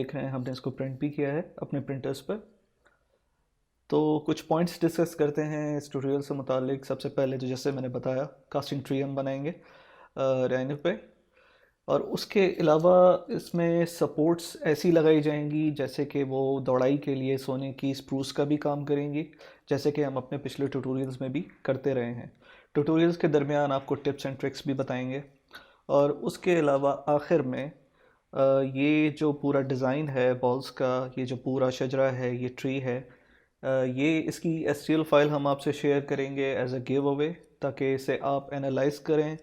देख रहे हैं हमने इसको प्रिंट भी किया है अपने प्रिंटर्स पर। तो कुछ पॉइंट्स डिस्कस करते हैं इस ट्यूटोरियल से मुतालिक। सबसे पहले तो जैसे मैंने बताया कास्टिंग ट्री हम बनाएंगे रैनर पे, और उसके अलावा इसमें सपोर्ट्स ऐसी लगाई जाएंगी जैसे कि वो दौड़ाई के लिए सोने की स्प्रूस का भी काम करेंगी, जैसे कि हम अपने पिछले ट्यूटोरियल्स में भी करते रहे हैं। ट्यूटोरियल्स के दरमियान आपको टिप्स एंड ट्रिक्स भी बताएंगे, और उसके अलावा आखिर में ये जो पूरा डिज़ाइन है बॉल्स का, ये जो पूरा शजरा है, ये ट्री है, ये इसकी एसटीएल फाइल हम आपसे शेयर करेंगे एज अ गिव अवे, ताकि इसे आप एनालाइज करें,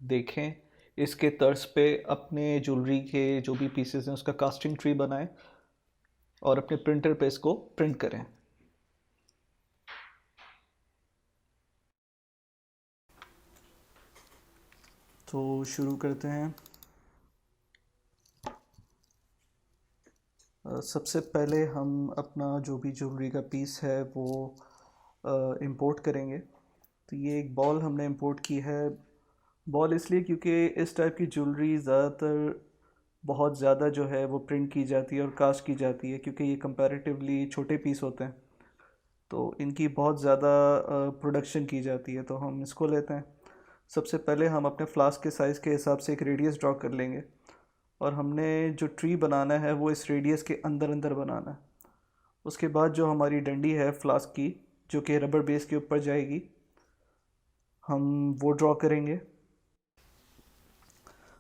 देखें, इसके तर्ज पे अपने ज्वेलरी के जो भी पीसेस हैं उसका कास्टिंग ट्री बनाएं और अपने प्रिंटर पे इसको प्रिंट करें। तो शुरू करते हैं। सबसे पहले हम अपना जो भी ज्वेलरी का पीस है वो इंपोर्ट करेंगे। तो ये एक बॉल हमने इंपोर्ट की है। बॉल इसलिए क्योंकि इस टाइप की ज्वेलरी ज़्यादातर बहुत ज़्यादा जो है वो प्रिंट की जाती है और कास्ट की जाती है, क्योंकि ये कंपैरेटिवली छोटे पीस होते हैं, तो इनकी बहुत ज़्यादा प्रोडक्शन की जाती है। तो हम इसको लेते हैं। सबसे पहले हम अपने फ्लास्क के साइज़ के हिसाब से एक रेडियस ड्रॉ कर लेंगे, और हमने जो ट्री बनाना है वो इस रेडियस के अंदर अंदर बनाना है। उसके बाद जो हमारी डंडी है फ्लास्क की, जो कि रबर बेस के ऊपर जाएगी, हम वो ड्रॉ करेंगे।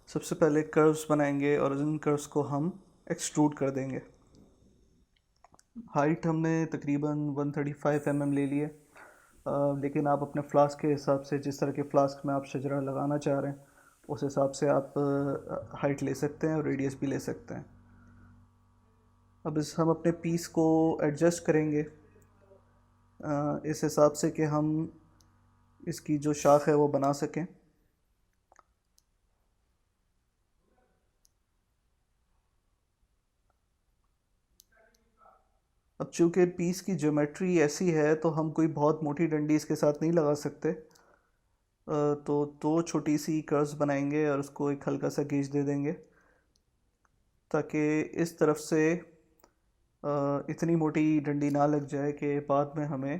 सबसे पहले कर्व्स बनाएंगे और इन कर्व्स को हम एक्सट्रूड कर देंगे। हाइट हमने तकरीबन 135 ले ली है, लेकिन आप अपने फ्लास्क के हिसाब से, जिस तरह के फ्लास्क में आप शजरा लगाना चाह रहे हैं उस हिसाब से आप हाइट ले सकते हैं और रेडियस भी ले सकते हैं। अब हम अपने पीस को एडजस्ट करेंगे इस हिसाब से कि हम इसकी जो शाख है वो बना सकें। अब चूँकि पीस की ज्योमेट्री ऐसी है तो हम कोई बहुत मोटी डंडी इसके साथ नहीं लगा सकते, तो दो छोटी सी कर्व्स बनाएंगे और उसको एक हल्का सा गेज दे देंगे, ताकि इस तरफ से इतनी मोटी डंडी ना लग जाए कि बाद में हमें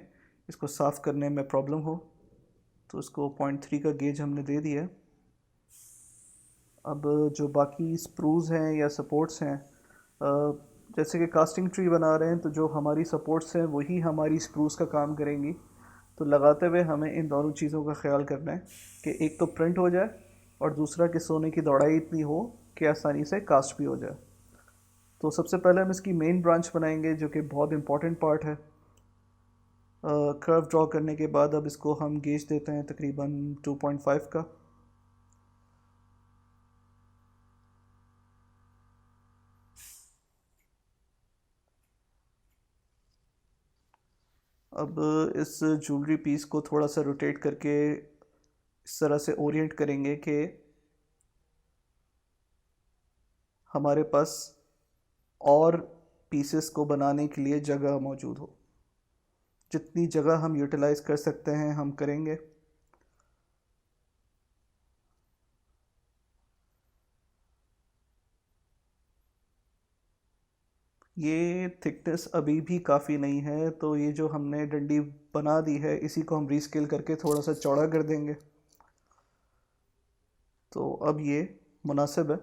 इसको साफ़ करने में प्रॉब्लम हो। तो उसको 0.3 का गेज हमने दे दिया। अब जो बाकी स्प्रूज हैं या सपोर्ट्स हैं, जैसे कि कास्टिंग ट्री बना रहे हैं तो जो हमारी सपोर्ट्स हैं वही हमारी स्प्रूज का काम करेंगी। तो लगाते हुए हमें इन दोनों चीज़ों का ख्याल करना है कि एक तो प्रिंट हो जाए और दूसरा कि सोने की दौड़ाई इतनी हो कि आसानी से कास्ट भी हो जाए। तो सबसे पहले हम इसकी मेन ब्रांच बनाएंगे, जो कि बहुत इंपॉर्टेंट पार्ट है। कर्व ड्रॉ करने के बाद अब इसको हम गेज देते हैं तकरीबन 2.5 का। अब इस ज्वेलरी पीस को थोड़ा सा रोटेट करके इस तरह से ओरिएंट करेंगे कि हमारे पास और पीसेस को बनाने के लिए जगह मौजूद हो। जितनी जगह हम यूटिलाइज कर सकते हैं हम करेंगे। ये थिकनेस अभी भी काफ़ी नहीं है, तो ये जो हमने डंडी बना दी है इसी को हम रीस्केल करके थोड़ा सा चौड़ा कर देंगे। तो अब ये मुनासिब है।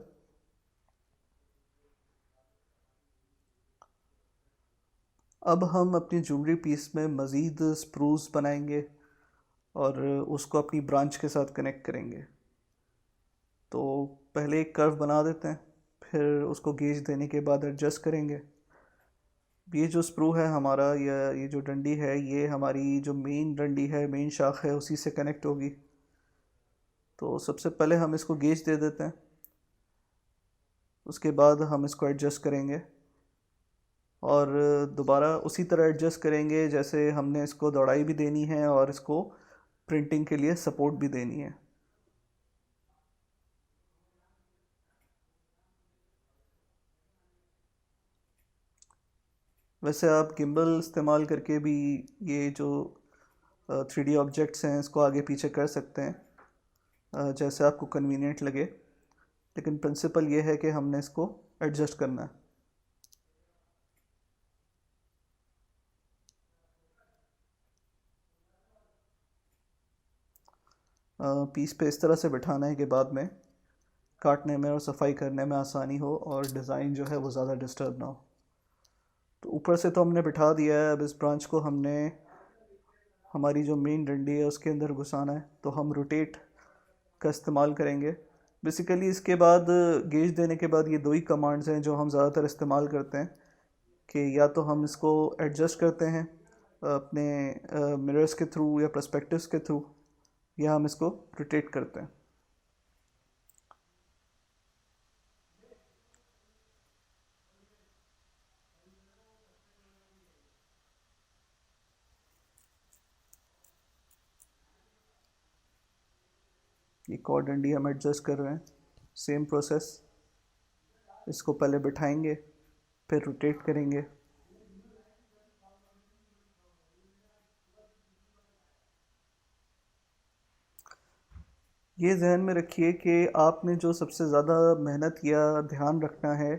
अब हम अपनी ज्वेलरी पीस में मज़ीद स्प्रूस बनाएंगे और उसको अपनी ब्रांच के साथ कनेक्ट करेंगे। तो पहले एक कर्व बना देते हैं, फिर उसको गेज देने के बाद एडजस्ट करेंगे। ये जो स्प्रू है हमारा, या ये जो डंडी है, ये हमारी जो मेन डंडी है, मेन शाख है, उसी से कनेक्ट होगी। तो सबसे पहले हम इसको गेज दे देते हैं, उसके बाद हम इसको एडजस्ट करेंगे और दोबारा उसी तरह एडजस्ट करेंगे जैसे हमने इसको दौड़ाई भी देनी है और इसको प्रिंटिंग के लिए सपोर्ट भी देनी है। वैसे आप गिम्बल इस्तेमाल करके भी ये जो 3D ऑब्जेक्ट्स हैं इसको आगे पीछे कर सकते हैं, जैसे आपको कन्वीनियंट लगे, लेकिन प्रिंसिपल ये है कि हमने इसको एडजस्ट करना है। पीस पे इस तरह से बिठाना है कि बाद में काटने में और सफाई करने में आसानी हो और डिज़ाइन जो है वो ज़्यादा डिस्टर्ब ना हो। तो ऊपर से तो हमने बिठा दिया है, अब इस ब्रांच को हमने हमारी जो मेन डंडी है उसके अंदर घुसाना है। तो हम रोटेट का इस्तेमाल करेंगे। बेसिकली इसके बाद गेज देने के बाद ये दो ही कमांड्स हैं जो हम ज़्यादातर इस्तेमाल करते हैं कि या तो हम इसको एडजस्ट करते हैं अपने मिरर्स के थ्रू या पर्सपेक्टिव्स के थ्रू, या हम इसको रोटेट करते हैं। एक और डंडी हम एडजस्ट कर रहे हैं, सेम प्रोसेस। इसको पहले बिठाएंगे फिर रोटेट करेंगे। ये जहन में रखिए कि आपने जो सबसे ज़्यादा मेहनत या ध्यान रखना है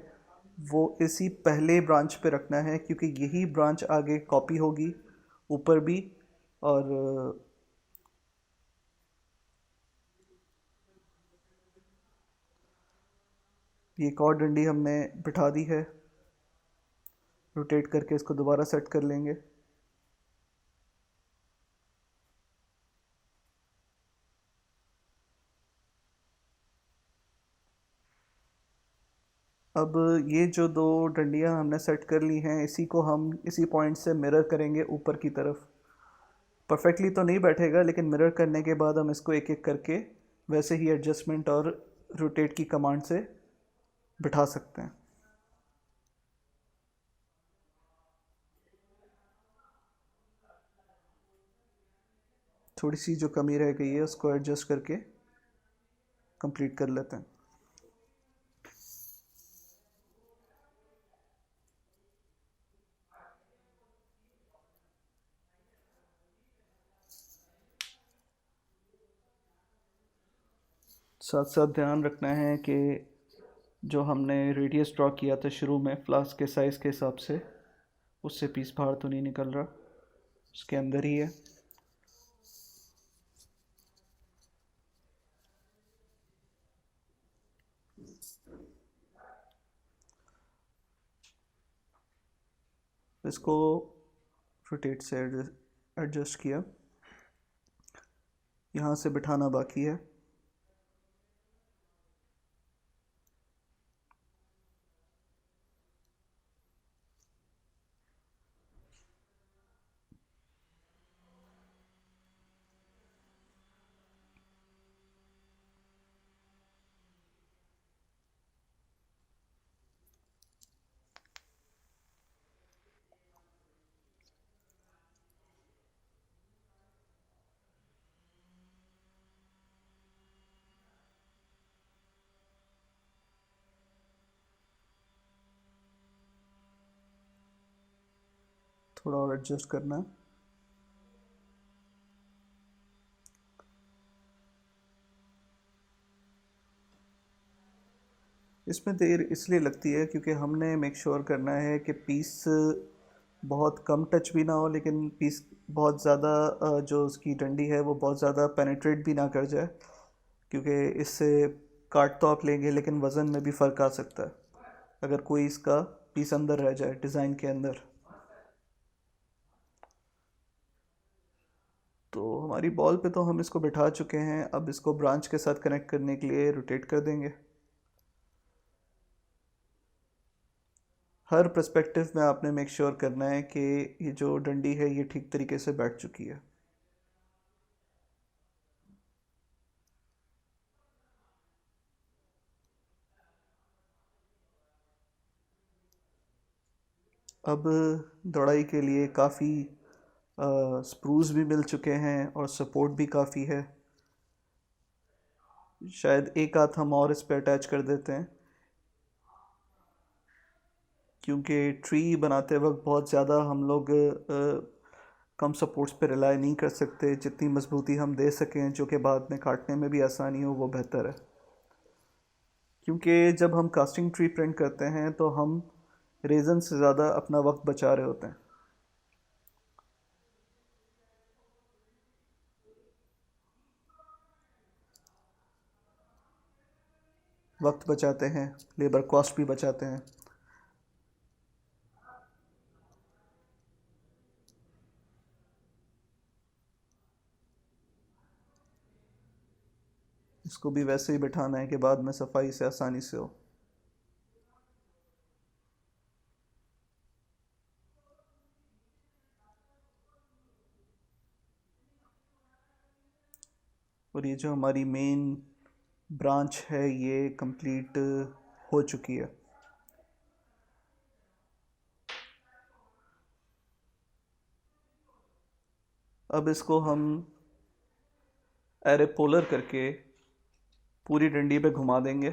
वो इसी पहले ब्रांच पे रखना है, क्योंकि यही ब्रांच आगे कॉपी होगी ऊपर भी। और ये एक और डंडी हमने बिठा दी है, रोटेट करके इसको दोबारा सेट कर लेंगे। अब ये जो दो डंडियां हमने सेट कर ली हैं, इसी को हम इसी पॉइंट से मिरर करेंगे ऊपर की तरफ। परफेक्टली तो नहीं बैठेगा, लेकिन मिरर करने के बाद हम इसको एक एक करके वैसे ही एडजस्टमेंट और रोटेट की कमांड से बिठा सकते हैं। थोड़ी सी जो कमी रह गई है उसको एडजस्ट करके कंप्लीट कर लेते हैं। साथ साथ ध्यान रखना है कि जो हमने रेडियस ड्रॉ किया था शुरू में फ्लास्क के साइज़ के हिसाब से, उससे पीस बाहर तो नहीं निकल रहा, उसके अंदर ही है। इसको रोटेट से एडजस्ट किया, यहाँ से बिठाना बाकी है। थोड़ा और एडजस्ट करना है। इसमें देर इसलिए लगती है क्योंकि हमने मेक श्योर करना है कि पीस बहुत कम टच भी ना हो, लेकिन पीस बहुत ज़्यादा जो उसकी डंडी है वो बहुत ज़्यादा पेनिट्रेट भी ना कर जाए, क्योंकि इससे काट तो आप लेंगे लेकिन वज़न में भी फ़र्क आ सकता है अगर कोई इसका पीस अंदर रह जाए डिज़ाइन के अंदर। तो हमारी बॉल पे तो हम इसको बिठा चुके हैं, अब इसको ब्रांच के साथ कनेक्ट करने के लिए रोटेट कर देंगे। हर पर्सपेक्टिव में आपने मेक श्योर करना है कि ये जो डंडी है ये ठीक तरीके से बैठ चुकी है। अब दौड़ाई के लिए काफ़ी स्प्रूज भी मिल चुके हैं और सपोर्ट भी काफ़ी है। शायद एक आध हम और इस पे अटैच कर देते हैं, क्योंकि ट्री बनाते वक्त बहुत ज़्यादा हम लोग कम सपोर्ट्स पे रिलाई नहीं कर सकते। जितनी मजबूती हम दे सकें जो कि बाद में काटने में भी आसानी हो वो बेहतर है, क्योंकि जब हम कास्टिंग ट्री प्रिंट करते हैं तो हम रेज़न से ज़्यादा अपना वक्त बचा रहे होते हैं। वक्त बचाते हैं, लेबर कॉस्ट भी बचाते हैं। इसको भी वैसे ही बिठाना है कि बाद में सफाई से आसानी से हो। और ये जो हमारी मेन ब्रांच है ये कंप्लीट हो चुकी है। अब इसको हम एरे पोलर करके पूरी डंडी पे घुमा देंगे।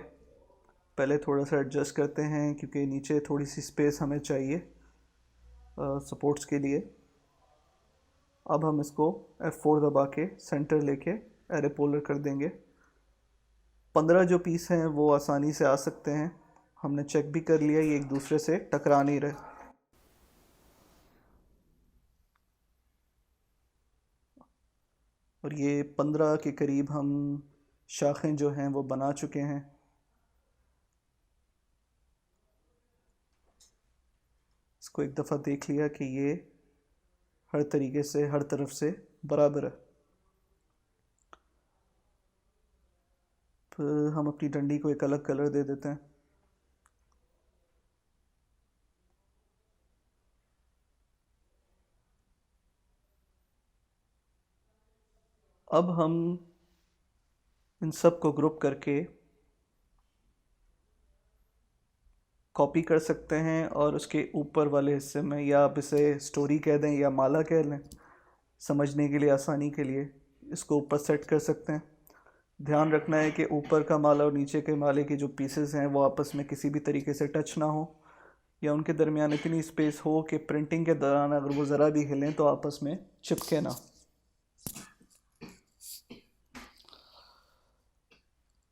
पहले थोड़ा सा एडजस्ट करते हैं क्योंकि नीचे थोड़ी सी स्पेस हमें चाहिए सपोर्ट्स के लिए। अब हम इसको F4 दबा के सेंटर लेके एरे पोलर कर देंगे। 15 जो पीस हैं वो आसानी से आ सकते हैं। हमने चेक भी कर लिया, ये एक दूसरे से टकरा नहीं रहे। और ये 15 के करीब हम शाखें जो हैं वो बना चुके हैं। इसको एक दफ़ा देख लिया कि ये हर तरीके से हर तरफ से बराबर है। फिर हम अपनी डंडी को एक अलग कलर दे देते हैं। अब हम इन सब को ग्रुप करके कॉपी कर सकते हैं और उसके ऊपर वाले हिस्से में, या आप इसे स्टोरी कह दें या माला कह लें, समझने के लिए आसानी के लिए इसको ऊपर सेट कर सकते हैं। ध्यान रखना है कि ऊपर का माला और नीचे के माले के जो पीसेस हैं वो आपस में किसी भी तरीके से टच ना हो, या उनके दरमियान इतनी स्पेस हो कि प्रिंटिंग के दौरान अगर वो ज़रा भी हिलें तो आपस में चिपके ना।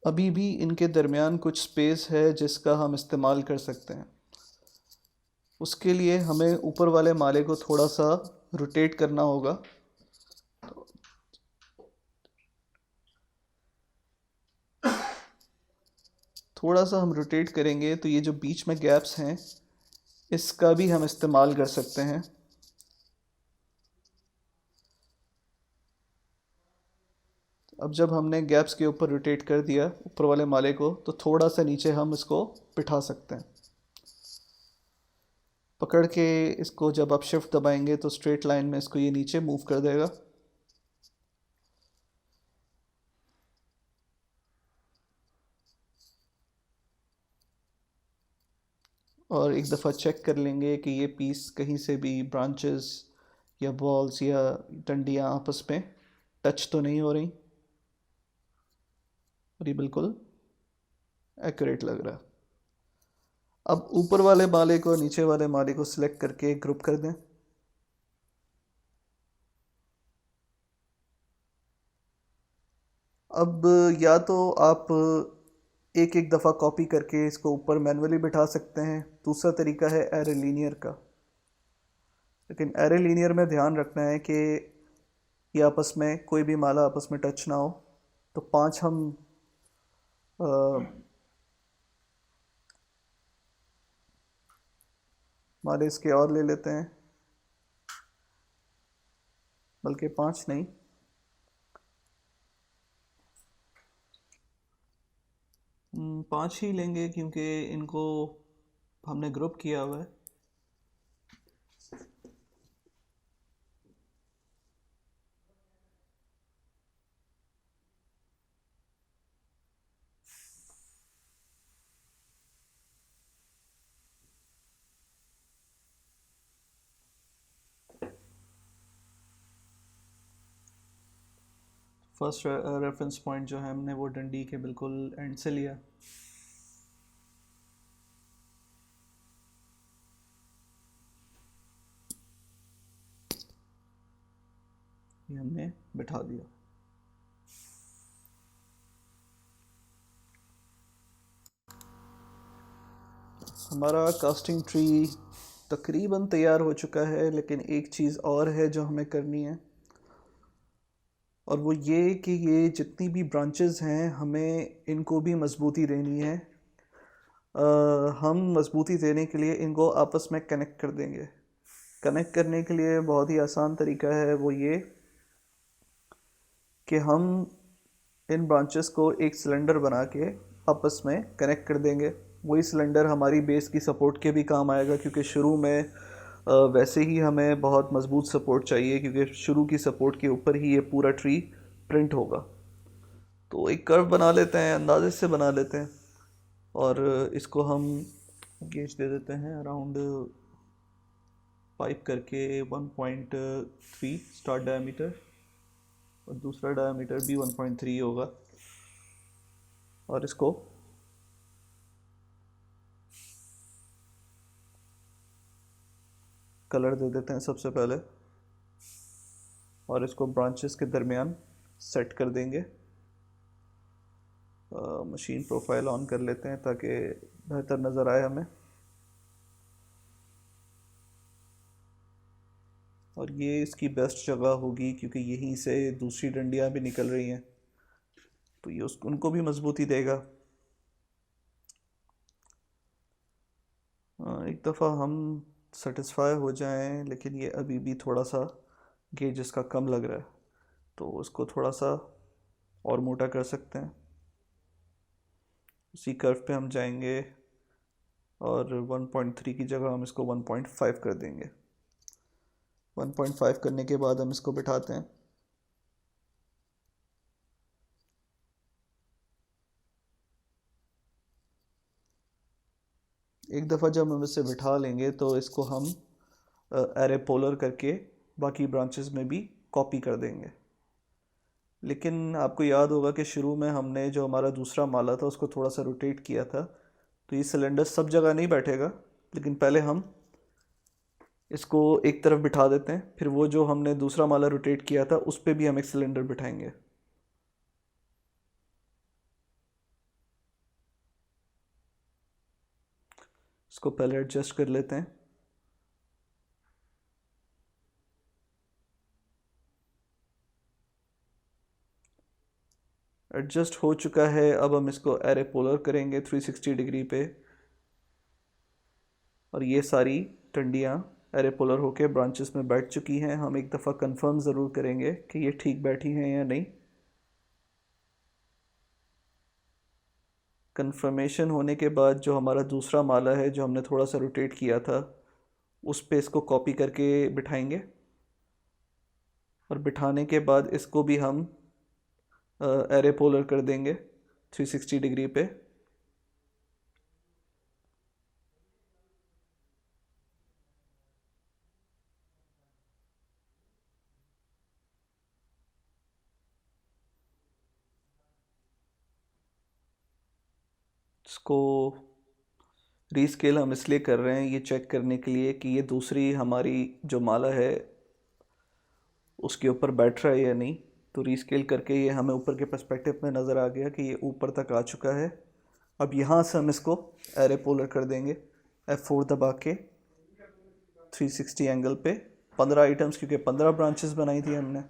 अभी भी इनके दरमियान कुछ स्पेस है जिसका हम इस्तेमाल कर सकते हैं। उसके लिए हमें ऊपर वाले माले को थोड़ा सा रोटेट करना होगा। थोड़ा सा हम रोटेट करेंगे तो ये जो बीच में गैप्स हैं इसका भी हम इस्तेमाल कर सकते हैं। अब जब हमने गैप्स के ऊपर रोटेट कर दिया ऊपर वाले माले को, तो थोड़ा सा नीचे हम इसको बिठा सकते हैं। पकड़ के इसको जब आप शिफ्ट दबाएंगे तो स्ट्रेट लाइन में इसको ये नीचे मूव कर देगा। और एक दफ़ा चेक कर लेंगे कि ये पीस कहीं से भी ब्रांचेस या बॉल्स या डंडियाँ आपस में टच तो नहीं हो रही, और ये बिल्कुल एक्यूरेट लग रहा है। अब ऊपर वाले माले को नीचे वाले माले को सिलेक्ट करके ग्रुप कर दें। अब या तो आप एक एक दफ़ा कॉपी करके इसको ऊपर मैन्युअली बिठा सकते हैं। दूसरा तरीका है एरे लीनियर का। लेकिन एरे लीनियर में ध्यान रखना है कि ये आपस में कोई भी माला आपस में टच ना हो। तो 5 हम माले इसके और ले लेते हैं, बल्कि 5 नहीं, पाँच ही लेंगे क्योंकि इनको हमने ग्रुप किया हुआ है। फर्स्ट रेफरेंस पॉइंट जो है हमने वो डंडी के बिल्कुल एंड से लिया। ये हमने बिठा दिया। हमारा कास्टिंग ट्री तकरीबन तैयार हो चुका है, लेकिन एक चीज़ और है जो हमें करनी है। और वो ये कि ये जितनी भी ब्रांचेस हैं हमें इनको भी मजबूती देनी है। हम मजबूती देने के लिए इनको आपस में कनेक्ट कर देंगे। कनेक्ट करने के लिए बहुत ही आसान तरीका है, वो ये कि हम इन ब्रांचेस को एक सिलेंडर बना के आपस में कनेक्ट कर देंगे। वही सिलेंडर हमारी बेस की सपोर्ट के भी काम आएगा, क्योंकि शुरू में वैसे ही हमें बहुत मजबूत सपोर्ट चाहिए, क्योंकि शुरू की सपोर्ट के ऊपर ही ये पूरा ट्री प्रिंट होगा। तो एक कर्व बना लेते हैं, अंदाजे से बना लेते हैं, और इसको हम गेज दे देते हैं अराउंड 5 करके 1.3 स्टार्ट डायमीटर, और दूसरा डायमीटर भी 1.3 होगा। और इसको कलर दे देते हैं सबसे पहले, और इसको ब्रांचेस के दरमियान सेट कर देंगे। मशीन प्रोफाइल ऑन कर लेते हैं ताकि बेहतर नज़र आए हमें। और ये इसकी बेस्ट जगह होगी, क्योंकि यहीं से दूसरी डंडियाँ भी निकल रही हैं, तो ये उनको भी मजबूती देगा। एक दफ़ा हम सेटिस्फाई हो जाएं, लेकिन ये अभी भी थोड़ा सा गेज इसका कम लग रहा है, तो उसको थोड़ा सा और मोटा कर सकते हैं। उसी कर्व पे हम जाएंगे और 1.3 की जगह हम इसको 1.5 कर देंगे। 1.5 करने के बाद हम इसको बिठाते हैं। एक दफ़ा जब हम इसे बिठा लेंगे तो इसको हम एरे पोलर करके बाकी ब्रांचेस में भी कॉपी कर देंगे। लेकिन आपको याद होगा कि शुरू में हमने जो हमारा दूसरा माला था उसको थोड़ा सा रोटेट किया था, तो ये सिलेंडर सब जगह नहीं बैठेगा, लेकिन पहले हम इसको एक तरफ बिठा देते हैं, फिर वो जो हमने दूसरा माला रोटेट किया था उस पर भी हम एक सिलेंडर बिठाएंगे। इसको पहले एडजस्ट कर लेते हैं। एडजस्ट हो चुका है, अब हम इसको एरे पोलर करेंगे 360 डिग्री पे, और ये सारी टंडियाँ एरे पोलर होके ब्रांचेस में बैठ चुकी हैं। हम एक दफ़ा कंफर्म ज़रूर करेंगे कि ये ठीक बैठी हैं या नहीं। कंफर्मेशन होने के बाद जो हमारा दूसरा माला है जो हमने थोड़ा सा रोटेट किया था उस पे इसको कॉपी करके बिठाएंगे, और बिठाने के बाद इसको भी हम एरे पोलर कर देंगे 360 डिग्री पे। इसको रीस्केल हम इसलिए कर रहे हैं ये चेक करने के लिए कि ये दूसरी हमारी जो माला है उसके ऊपर बैठ रहा है या नहीं। तो रीस्केल करके ये हमें ऊपर के पर्सपेक्टिव में नज़र आ गया कि ये ऊपर तक आ चुका है। अब यहाँ से हम इसको एरे पोलर कर देंगे F4 दबा के 360 एंगल पे 15 आइटम्स, क्योंकि 15 ब्रांचेस बनाई थी हमने,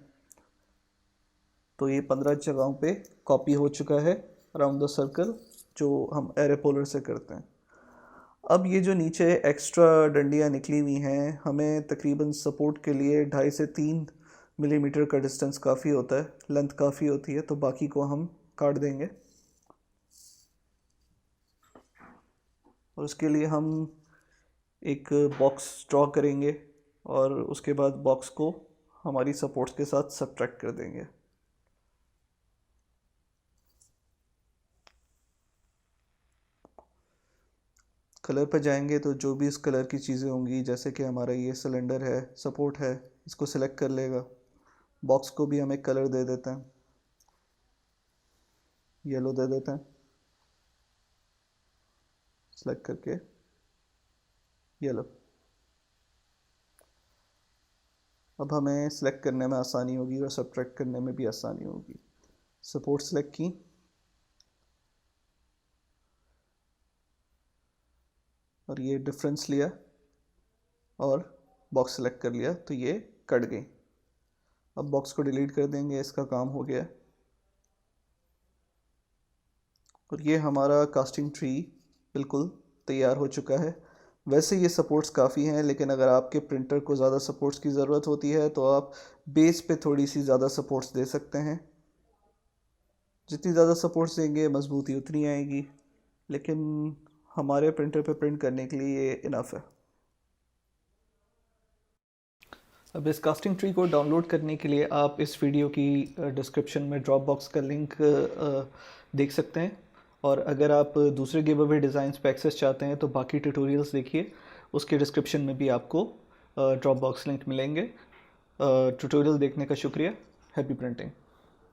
तो ये 15 जगहों पे कॉपी हो चुका है अराउंड द सर्कल जो हम एरे पोलर से करते हैं। अब ये जो नीचे एक्स्ट्रा डंडियाँ निकली हुई हैं, हमें तकरीबन सपोर्ट के लिए 2.5 से 3 मिलीमीटर का डिस्टेंस काफ़ी होता है, लेंथ काफ़ी होती है, तो बाकी को हम काट देंगे। और उसके लिए हम एक बॉक्स ड्रॉ करेंगे, और उसके बाद बॉक्स को हमारी सपोर्ट्स के साथ सब्ट्रैक्ट कर देंगे। कलर पर जाएंगे तो जो भी इस कलर की चीज़ें होंगी, जैसे कि हमारा ये सिलेंडर है, सपोर्ट है, इसको सिलेक्ट कर लेगा। बॉक्स को भी हम एक कलर दे देते हैं, येलो दे देते हैं, सिलेक्ट करके येलो। अब हमें सिलेक्ट करने में आसानी होगी और सब्ट्रैक्ट करने में भी आसानी होगी। सपोर्ट सिलेक्ट की, और ये डिफरेंस लिया और बॉक्स सेलेक्ट कर लिया, तो ये कट गई। अब बॉक्स को डिलीट कर देंगे, इसका काम हो गया है। और ये हमारा कास्टिंग ट्री बिल्कुल तैयार हो चुका है। वैसे ये सपोर्ट्स काफ़ी हैं, लेकिन अगर आपके प्रिंटर को ज़्यादा सपोर्ट्स की ज़रूरत होती है तो आप बेस पे थोड़ी सी ज़्यादा सपोर्ट्स दे सकते हैं। जितनी ज़्यादा सपोर्ट्स देंगे मजबूती उतनी आएगी, लेकिन हमारे प्रिंटर पे प्रिंट करने के लिए ये इनफ है। अब इस कास्टिंग ट्री को डाउनलोड करने के लिए आप इस वीडियो की डिस्क्रिप्शन में ड्रॉप बॉक्स का लिंक देख सकते हैं। और अगर आप दूसरे गिव अवे डिज़ाइंस पे एक्सेस चाहते हैं तो बाकी ट्यूटोरियल्स देखिए, उसके डिस्क्रिप्शन में भी आपको ड्रॉप बॉक्स लिंक मिलेंगे। ट्यूटोरियल देखने का शुक्रिया। Happy printing.